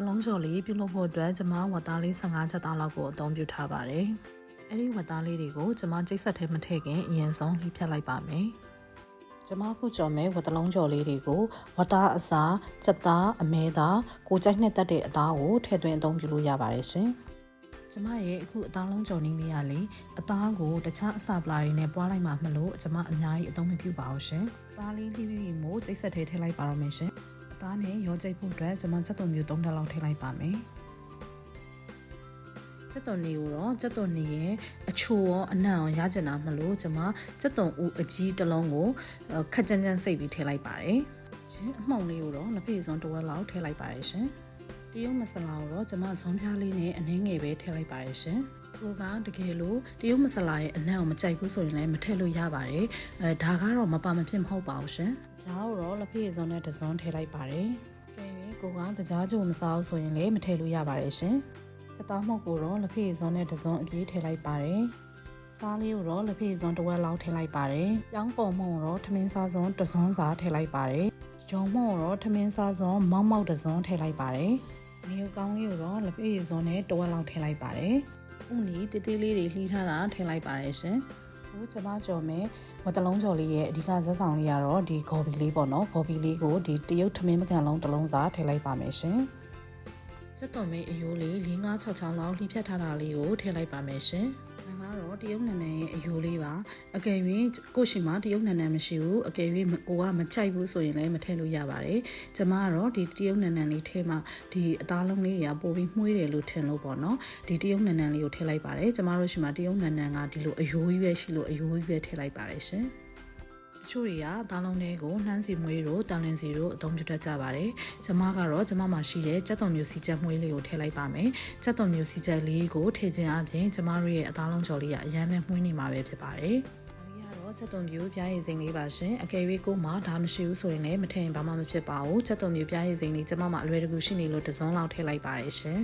လုံးကျော်လေးပြုလုပ်ဖို့အတွက်ကျမဝတ်သားလေး15ချက်သားလောက်ကိုအသုံးပြုထားပါတယ်။အဲ့ဒီဝတ်သားလေးတွေကိုကျမကျိတ်ဆက်ထဲမထည့်ခင်အရင်ဆုံးလှီးဖြတ်လိုက်ပါမယ်။ကျမခုကြော်မဲ့ဝတ်တလုံးကျော်လေးတွေကိုဝတ်သားအစားချက်သားအမဲသားကိုကြိုက်နှစ်တက်တဲ့အသားကိုထည့်သွင်းအသုံးပြုလို့ရပါတယ်ရှင်။ကျမရဲ့အခုအသားလုံးကျော်နည်းလေးရလေအသားကိုတခြားအစာပလာတွေနဲ့ပွားလိုက်မှမလို့ကျမအများကြီးအသုံးမပြုပါဘူးရှင်။အသားလေးလှီးပြီးမို့ကျိတ်ဆက်ထဲထည့်လိုက်ပါတော့မယ်ရှင်။သားနဲ့ရောကြိတ်ဖို့အတွက်ကျွန်မချက်သွန်မျိုး3တက်လောက်ထည့်လိုက်ပါမယ်ချက်သွန်လေးကိုတော့ချက်သွန်လေးရဲ့အချိုရောအနံ့ရောရကျင်တာမလို့ကျွန်မချက်သွန်ဦးအကြီးတစ်လုံးကိုခက်ကြမ်းကြမ်းစိတ်ပြီးထည့်လိုက်ပါတယ်ရှင်အမှုန့်လေးကိုတော့လက်ဖက်စွန်းတစ်ဝက်လောက်ထည့်လိုက်ပါတယ်ရှင်တရုတ်မဆလာကိုတော့ကျွန်မဇွန်ပြားလေးနဲ့အနည်းငယ်ပဲထည့်လိုက်ပါတယ်ရှင်ကိုကတကယ်လို့တရုတ်မဆလာရဲ့အနံ့ကိုမကြိုက်ဘူးဆိုရင်လည်းမထည့်လို့ရပါတယ်ဒါကတော့မပါမဖြစ်မဟုတ်ပါဘူးရှင်။ကြားတော့လက်ဖက်ရည်စွန်းနဲ့တစွန်းထည့်လိုက်ပါတယ်။ကဲပြီးကိုကတကြားကြိုမစားဘူးဆိုရင်လည်းမထည့်လို့ရပါတယ်ရှင်။စတောင်းမှုတ်ကိုတော့လက်ဖက်ရည်စွန်းနဲ့တစွန်းအပြည့်ထည့်လိုက်ပါတယ်။စားလေးကိုတော့လက်ဖက်ရည်စွန်းတစ်ဝက်လောက်ထည့်လိုက်ပါတယ်။ပြောင်းပေါ်မှုကိုတော့ထမင်းစားစွန်းတစွန်းစာထည့်လိုက်ပါတယ်။ဂျုံမှုကိုတော့ထမင်းစားစွန်းမောက်မောက်တစွန်းထည့်လိုက်ပါတယ်။မြေကောင်းလေးကိုတော့လက်ဖက်ရည်စွန်းနဲ့တစ်ဝက်လောက်ထည့်လိုက်ပါတယ်။ဥနီတေးသေးလေးတွေလှီးထားတာထည့်လိုက်ပါတယ်ရှင်။အခုကျမကြော်မယ်ဝတ်တလုံးကျော်လေးရဲ့အဓိကဇက်ဆောင်လေးကတော့ဒီဂေါ်ဘီလေးပေါ့နော်။ဂေါ်ဘီလေးကိုဒီတရုတ်ထမင်းမကန်လုံးတစ်လုံးစာထည့်လိုက်ပါမယ်ရှင်။ချက်တော်မယ်အယိုးလေး4 5 6 6လောက်လှီးဖြတ်ထားတာလေးကိုထည့်လိုက်ပါမယ်ရှင်။ဒါကတော့တရုတ်နန်းနန်းရဲ့အယိုးလေးပါ။အကယ်၍ကိုရှိမှတရုတ်နန်းနန်းမရှိဘူး။အကယ်၍ကိုကမချိုက်ဘူးဆိုရင်လည်းမထည့်လို့ရပါတယ်။ကျမကတော့ဒီတရုတ်နန်းနန်းလေးထဲမှာဒီအသားလုံးလေးတွေကပိုပြီးမှုေးတယ်လို့ထင်လို့ပေါ့နော်။ဒီတရုတ်နန်းနန်းလေးကိုထည့်လိုက်ပါတယ်။ကျမတို့ရှိမှတရုတ်နန်းနန်းကဒီလိုအယိုးကြီးပဲရှိလို့အယိုးကြီးပဲထည့်လိုက်ပါတယ်ရှင်။တချို့တွေကသားလုံးတွေကိုနှမ်းစီမွေးတို့တန်လင်းစီတို့အသုံးပြုတတ်ကြပါတယ်။ကျမကတော့ကျမမှာရှိတဲ့ကြက်သွန်မျိုးစီချက်မွေးလေးကိုထည့်လိုက်ပါမယ်။ကြက်သွန်မျိုးစီချက်လေးကိုထည့်ခြင်းအပြင်ကျမတို့ရဲ့အသားလုံးကျော်လေးကအရမ်းပဲမှုေးနေမှာပဲဖြစ်ပါတယ်။ချက်သွန်မျိုးပြားရည်စိမ်းလေးပါရှင်အကယ်၍ကိုမှဒါမရှိဘူးဆိုရင်လည်းမထည့်ရင်ဘာမှမဖြစ်ပါဘူးချက်သွန်မျိုးပြားရည်စိမ်းလေးကျမမှာအလွယ်တကူရှိနေလို့တစ်စုံလောက်ထည့်လိုက်ပါတယ်ရှင်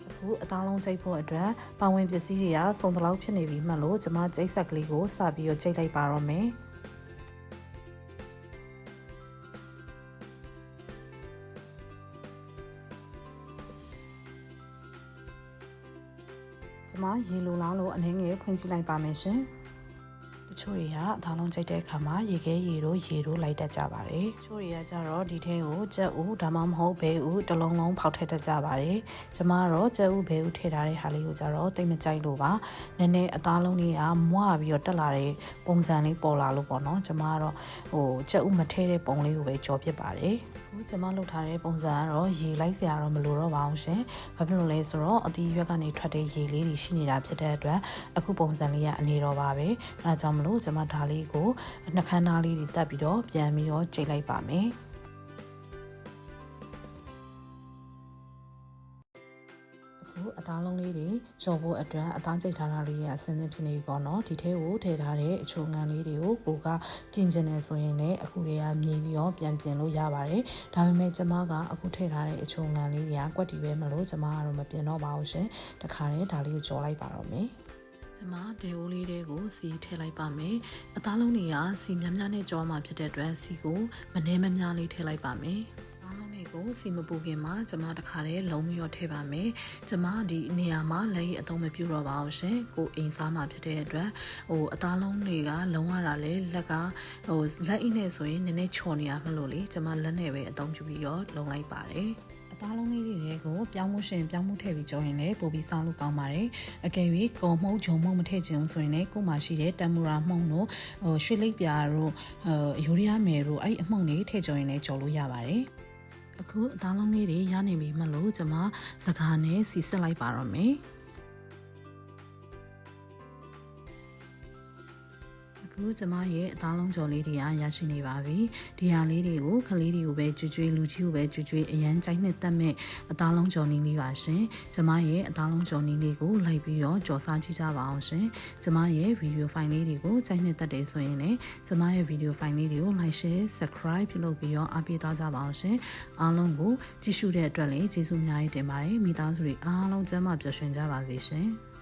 အခုအသားလုံးချိတ်ဖို့အတွက်ပါဝင်ပစ္စည်းတွေကစုံတလောက်ဖြစ်နေပြီမှလို့ကျမကျိတ်ဆက်ကလေးကိုစပြီးတော့ချိတ်လိုက်ပါတော့မယ်ကျမရေလိုလားလို့အနည်းငယ်ဖွင့်ကြည့်လိုက်ပါမယ်ရှင်တချို့တွေကအသားလုံးချိတ်တဲ့အခါမှာရေခဲရေတို့လိုက်တတ်ကြပါတယ်။တချို့တွေကကြတော့ဒီထဲကိုကြက်ဥဒါမှမဟုတ်ဘဲဥတစ်လုံးလုံးဖောက်ထည့်တတ်ကြပါတယ်။ကျမကတော့ကြက်ဥဘဲဥထည့်ထားတဲ့ဟာလေးကိုကြတော့တိတ်မကြိုက်လို့ပါ။နည်းနည်းအသားလုံးလေးကမွားပြီးတော့တက်လာတဲ့ပုံစံလေးပေါ်လာလို့ပေါ့နော်။ကျမကတော့ကြက်ဥမထည့်တဲ့ပုံလေးကိုပဲကြော်ပစ်ပါတယ်။အခုကျမလုပ်ထားတဲ့ပုံစံကတော့ရေလိုက်စရာတော့မလိုတော့ပါဘူးရှင်။ဘာဖြစ်လို့လဲဆိုတော့အသီးရွက်ကနေထွက်တဲ့ရေလေးတွေရှိနေတာဖြစ်တဲ့အတွက်အခုပုံစံလေးကအနေတော့ပါပဲ။အဲဒါကြောင့်မလို့ကျမဒါလေးကိုနှခမ်းသားလေးတွေတက်ပြီးတော့ပြန်ပြီးတော့ချိန်လိုက်ပါမယ်။အသားလုံးလေးတွေကျော်ဖို့အတွက်အသားကျိတ်ထားတာလေးကအစင်းသင်းဖြစ်နေပြီပေါ့နော်ဒီထဲကိုထည့်ထားတဲ့အချိုငံလေးတွေကိုကိုကပြင်ကျင်နေဆိုရင်လည်းအခုတွေကမြည်ပြီးတော့ပြန်ပြင်လို့ရပါတယ်ဒါပေမဲ့ကျမကအခုထည့်ထားတဲ့အချိုငံလေးတွေကကွက်တီပဲမလို့ကျမကတော့မပြင်တော့ပါဘူးရှင်တခါတည်းဒါလေးကိုကျော်လိုက်ပါတော့မယ်ကျမဒေအိုးလေးတွေကိုစီထည့်လိုက်ပါမယ်အသားလုံးတွေကစီများများနဲ့ကြောမှာဖြစ်တဲ့အတွက်စီကိုမနှဲမများလေးထည့်လိုက်ပါမယ်ကိုစီမပူခင်မှာကျမတခါတည်းလုံးပြီးတော့ထည့်ပါမယ်ကျမဒီနေရာမှာလက်ရည်အသုံးမပြုတော့ပါဘူးရှင်ကိုအိမ်စားမှာဖြစ်တဲ့အတွက်အသားလုံးတွေကလုံးရတာလေလက်ကလက်အိနဲ့ဆိုရင်နည်းနည်းချော်နေရမလို့လေကျမလက်နဲ့ပဲအသုံးပြုပြီးတော့လုံးလိုက်ပါတယ်အသားလုံးလေးတွေကိုပြောင်းမှုရှင်ပြောင်းမှုထည့်ပြီးကြောရင်လည်းပိုပြီးစားလို့ကောင်းပါတယ်အကယ်၍ကုံမှုန့်ဂျုံမှုန့်မထည့်ချင်ဘူးဆိုရင်လည်းကို့မှာရှိတဲ့တမ်မူရာမှုန့်တို့ရွှေလိပ်ပြာတို့ယူရီးယားမယ်တို့အဲ့အမှုန့်လေးထည့်ကြောရင်လည်းကြော်လို့ရပါတယ်အခုအသားလုံးလေးတွေရနေပြီမလို့ကျမစကားနဲ့စီစစ်လိုက်ပါတော့မယ်အခုကျမရဲ့အသားလုံးကျော်လေးတွေကရရှိနေပါပြီဒီဟာလေးတွေကိုကလေးတွေကိုပဲကျွေးလူကြီးကိုပဲကျွေးအရန်ကြိုက်နဲ့တက်မဲ့အသားလုံးကျော်နည်းလေးပါရှင်ကျမရဲ့အသားလုံးကျော်နည်းလေးကိုလိုက်ပြီးတော့ကြော်စားကြည့်ကြပါအောင်ရှင်ကျမရဲ့ဗီဒီယိုဖိုင်လေးတွေကိုကြိုက်နဲ့တက်တယ်ဆိုရင်လည်းကျမရဲ့ဗီဒီယိုဖိုင်လေးတွေကို like share subscribe ပြုလုပ်ပြီးတော့အားပေးသွားကြပါအောင်ရှင်အားလုံးကိုကြည့်ရှုတဲ့အတွက်လည်းကျေးဇူးအများကြီးတင်ပါတယ်မိသားစုတွေအားလုံးကျန်းမာပျော်ရွှင်ကြပါစေရှင်